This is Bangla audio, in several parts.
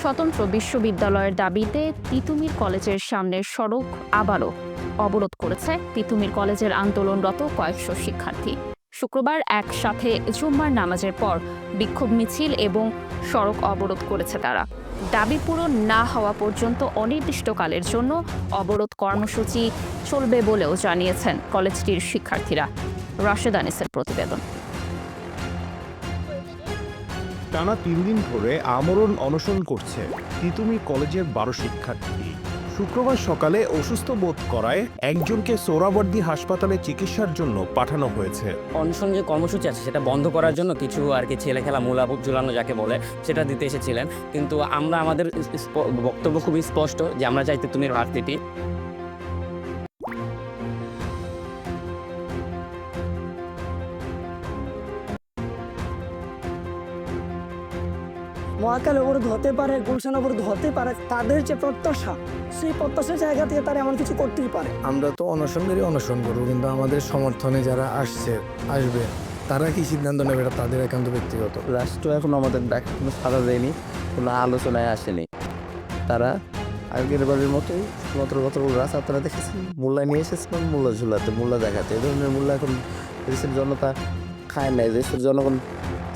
স্বতন্ত্র বিশ্ববিদ্যালয়ের দাবিতে তিতুমির কলেজের সামনের সড়ক আবারও অবরোধ করেছে তিতুমির কলেজের আন্দোলনরত কয়েকশো শিক্ষার্থী। শুক্রবার একসাথে জুম্মার নামাজের পর বিক্ষোভ মিছিল এবং সড়ক অবরোধ করেছে তারা। দাবি পূরণ না হওয়া পর্যন্ত অনির্দিষ্টকালের জন্য অবরোধ কর্মসূচি চলবে বলেও জানিয়েছেন কলেজটির শিক্ষার্থীরা। রাশেদ আনিসের প্রতিবেদন। টানা 3 দিন ধরে আমরণ অনশন করছে তিতুমির কলেজের 12 শিক্ষার্থী। শুক্রবার সকালে অসুস্থ বোধ করায় একজনকে সোহরাওয়ার্দী হাসপাতালে চিকিৎসার জন্য পাঠানো হয়েছে। অনশন যে কর্মসূচি আছে সেটা বন্ধ করার জন্য কিছু আর কি ছেলে খেলা মূলা ঝুলানো যাকে বলে সেটা দিতে এসেছিলেন, কিন্তু আমরা আমাদের বক্তব্য খুবই স্পষ্ট যে আমরা চাই তিতুমির ভার্সিটি। মহাকাল অবরোধ হতে পারে, গুলশান অবরোধ হতে পারে, তাদের যে প্রত্যাশা সেই প্রত্যাশার জায়গা থেকে তারা এমন কিছু করতেই পারে। আমরা তো অনশনকারী অনশন করবো, কিন্তু আমাদের সমর্থনে যারা আসবে তারা কি সিদ্ধান্ত নেবে এটা তাদের একান্ত ব্যক্তিগত। রাষ্ট্র এখন আমাদের ডাক কোনো সাড়া দেয়নি, কোনো আলোচনায় আসেনি। তারা আগের বারের মতোই বছর রাস্তা আপনারা দেখেছেন মোল্লা নিয়ে এসেছিলেন মোল্লা ঝুলাতে, মোল্লা দেখাতে। এ ধরনের মোল্লা এখন দেশের জনতা খায় নাই, দেশের জনগণ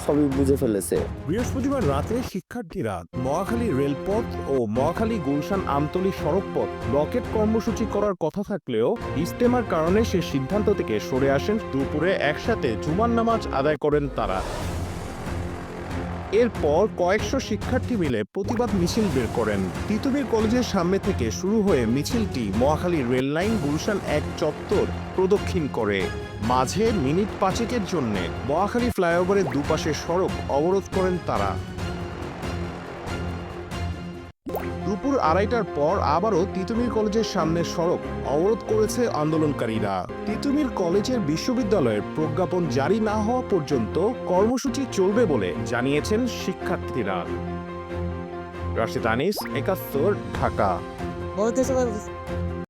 সবই বুঝে ফেলেছে। বৃহস্পতিবার রাতে শিক্ষার্থীরা মহাখালী রেলপথ ও মহাখালী গুলশান আমতলী সড়কপথ ব্লকেট কর্মসূচি করার কথা থাকলেও ইজতেমার কারণে সে সিদ্ধান্ত থেকে সরে আসেন। দুপুরে একসাথে জুমার নামাজ আদায় করেন তারা। এরপর কয়েকশো শিক্ষার্থী মিলে প্রতিবাদ মিছিল বের করেন। তিতুমির কলেজের সামনে থেকে শুরু হয়ে মিছিলটি মহাখালী রেললাইন গুলশান 1 চত্বর প্রদক্ষিণ করে। মাঝে মিনিট 5 জন্য মহাখালী ফ্লাইওভারের দুপাশে সড়ক অবরোধ করেন তারা। দুপুর 2:30টার পর আবারও তিতুমির কলেজের সামনের সড়ক অবরোধ করেছে আন্দোলনকারীরা। তিতুমির কলেজের বিশ্ববিদ্যালয়ের প্রজ্ঞাপন জারি না হওয়া পর্যন্ত কর্মসূচি চলবে বলে জানিয়েছেন শিক্ষার্থীরা। রাশেদ আনিস, 71, ঢাকা।